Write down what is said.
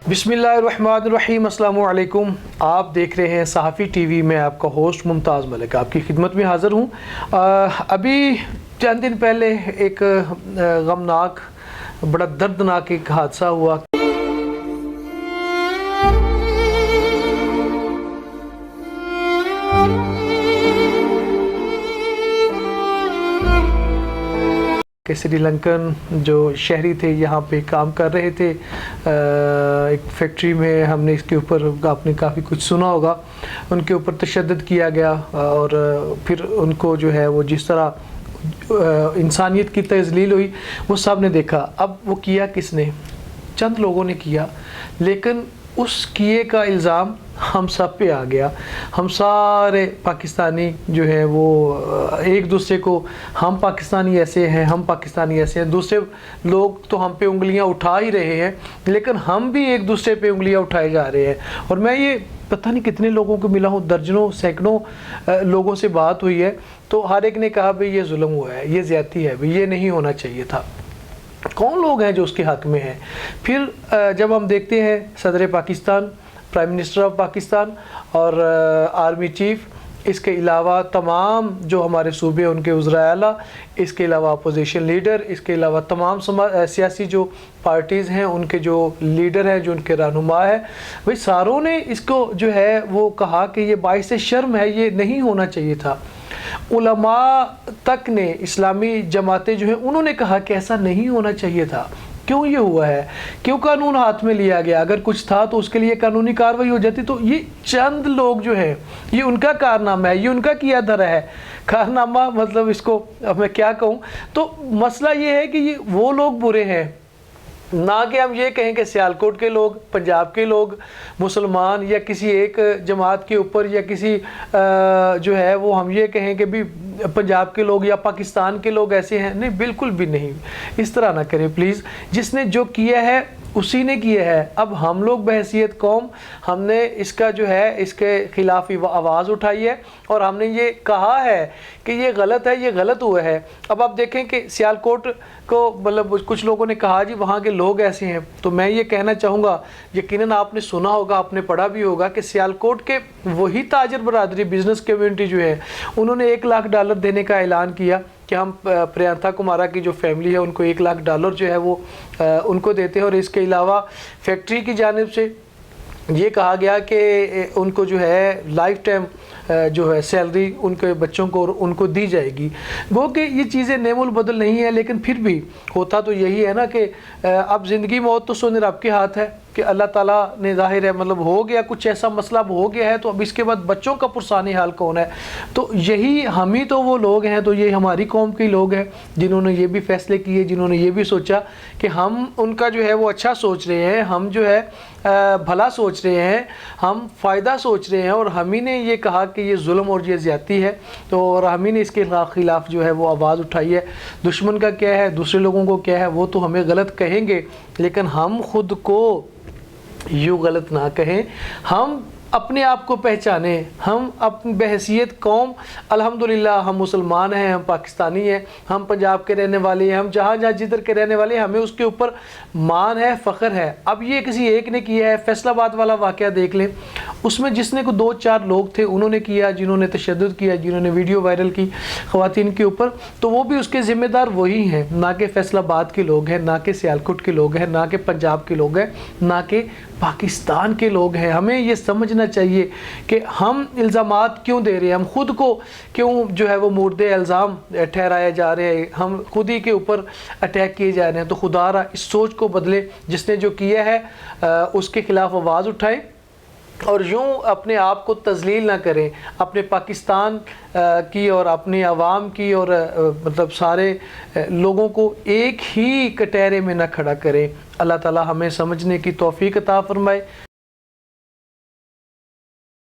बिस्मिल्लाहिर्रहमानिर्रहीम, अस्सलामु अलैकुम। आप देख रहे हैं सहाफ़ी टीवी में, आपका होस्ट मुमताज़ मलिक आपकी खिदमत में हाज़िर हूँ। अभी चंद दिन पहले एक गमनाक, बड़ा दर्दनाक एक हादसा हुआ कि श्रीलंकन जो शहरी थे यहाँ पे काम कर रहे थे एक फैक्ट्री में। हमने इसके ऊपर आपने काफ़ी कुछ सुना होगा। उनके ऊपर तशद्दुद किया गया और फिर उनको जो है वो जिस तरह इंसानियत की तज़लील हुई वो सब ने देखा। अब वो किया किसने? चंद लोगों ने किया, लेकिन उस किए का इल्ज़ाम हम सब पे आ गया। हम सारे पाकिस्तानी जो है वो एक दूसरे को हम पाकिस्तानी ऐसे हैं, हम पाकिस्तानी ऐसे हैं। दूसरे लोग तो हम पे उंगलियां उठा ही रहे हैं, लेकिन हम भी एक दूसरे पे उंगलियां उठाए जा रहे हैं। और मैं ये पता नहीं कितने लोगों को मिला हूँ, दर्जनों सैकड़ों लोगों से बात हुई है, तो हर एक ने कहा भाई ये जुल्म हुआ है, ये ज़्यादती है, भाई ये नहीं होना चाहिए था। कौन लोग हैं जो उसके हक़ में हैं? फिर जब हम देखते हैं सदर Pakistan, prime minister of Pakistan और आर्मी चीफ़, इसके अलावा तमाम जो हमारे सूबे उनके वज़ीर आला, इसके अलावा अपोजिशन लीडर, इसके अलावा तमाम सियासी जो पार्टीज़ हैं उनके जो लीडर हैं, जो उनके रहनुमा है, भाई सारों ने इसको जो है वो कहा कि ये बाइस शर्म है, ये नहीं होना चाहिए था। उलमा तक ने, इस्लामी जमातें जो हैं उन्होंने कहा कि ऐसा नहीं होना चाहिए था। क्यों ये हुआ है? क्यों कानून हाथ में लिया गया? अगर कुछ था तो उसके लिए कानूनी कार्रवाई हो जाती। तो ये चंद लोग जो हैं, ये उनका कारनामा है, ये उनका किया धरा है। कारनामा मतलब इसको अब मैं क्या कहूँ। तो मसला ये है कि ये वो लोग बुरे हैं, ना कि हम ये कहें कि सियालकोट के लोग, पंजाब के लोग, मुसलमान या किसी एक जमात के ऊपर या किसी जो है वो हम ये कहें कि भी पंजाब के लोग या पाकिस्तान के लोग ऐसे हैं। नहीं, बिल्कुल भी नहीं। इस तरह ना करें प्लीज़। जिसने जो किया है उसी ने किया है। अब हम लोग बहैसियत कौम, हमने इसका जो है इसके ख़िलाफ़ आवाज़ उठाई है और हमने ये कहा है कि ये गलत है, ये गलत हुआ है। अब आप देखें कि सियालकोट को मतलब कुछ लोगों ने कहा जी वहाँ के लोग ऐसे हैं, तो मैं ये कहना चाहूँगा, यकीनन आपने सुना होगा, आपने पढ़ा भी होगा कि सियालकोट के वही ताजर बरादरी, बिज़नेस कम्यूनिटी जो है, उन्होंने $1 लाख देने का ऐलान किया कि हम प्रियंका कुमारा की जो फैमिली है उनको $1 लाख जो है वो उनको देते हैं। और इसके अलावा फैक्ट्री की जानिब से ये कहा गया कि उनको जो है लाइफ टाइम जो है सैलरी उनके बच्चों को उनको दी जाएगी। वो कि ये चीज़ें नेमुल बदल नहीं है, लेकिन फिर भी होता तो यही है ना कि अब ज़िंदगी मौत तो सोने रब के हाथ है कि अल्लाह ताला ने ज़ाहिर है मतलब हो गया कुछ ऐसा मसला हो गया है, तो अब इसके बाद बच्चों का पुरसानी हाल कौन है? तो यही हम ही तो वो लोग हैं, तो ये हमारी कौम के लोग हैं जिन्होंने ये भी फ़ैसले किए, जिन्होंने ये भी सोचा कि हम उनका जो है वो अच्छा सोच रहे हैं, हम जो है भला सोच रहे हैं, हम फ़ायदा सोच रहे हैं। और हम ही ने ये कहा कि ये जुल्म और ये ज़्यादती है, तो और हम ही ने इसके ख़िलाफ़ जो है वो आवाज़ उठाई है। दुश्मन का क्या है, दूसरे लोगों को क्या है, वो तो हमें गलत कहेंगे, लेकिन हम ख़ुद को यूँ गलत ना कहें। हम अपने आप को पहचाने, हम अपनी बहैसियत कौम, अल्हम्दुलिल्लाह हम मुसलमान हैं, हम पाकिस्तानी हैं, हम पंजाब के रहने वाले हैं, हम जहाँ जहाँ जिधर के रहने वाले हैं, हमें उसके ऊपर मान है, फ़ख्र है। अब ये किसी एक ने किया है, फैसलाबाद वाला वाक़या देख लें, उसमें जिसने को 2-4 लोग थे उन्होंने किया, जिन्होंने तशद्दुद किया, जिन्होंने वीडियो वायरल की ख़वातीन के ऊपर, तो वो भी उसके ज़िम्मेदार वही हैं, ना कि फैसलाबाद के लोग हैं, ना कि सियालकोट के लोग हैं, ना कि पंजाब के लोग हैं, ना कि पाकिस्तान के लोग हैं। हमें ये समझना चाहिए कि हम इल्ज़ामात क्यों दे रहे हैं, हम ख़ुद को क्यों जो है वो मुर्दे इल्ज़ाम ठहराए जा रहे हैं, हम खुद ही के ऊपर अटैक किए जा रहे हैं। तो खुदारा इस सोच को बदले, जिसने जो किया है उसके ख़िलाफ़ आवाज़ उठाएं और यूँ अपने आप को तज़लील ना करें, अपने पाकिस्तान की और अपनी आवाम की और मतलब सारे लोगों को एक ही कटहरे में ना खड़ा करें। अल्लाह ताला हमें समझने की तौफ़ीक अता फ़रमाए।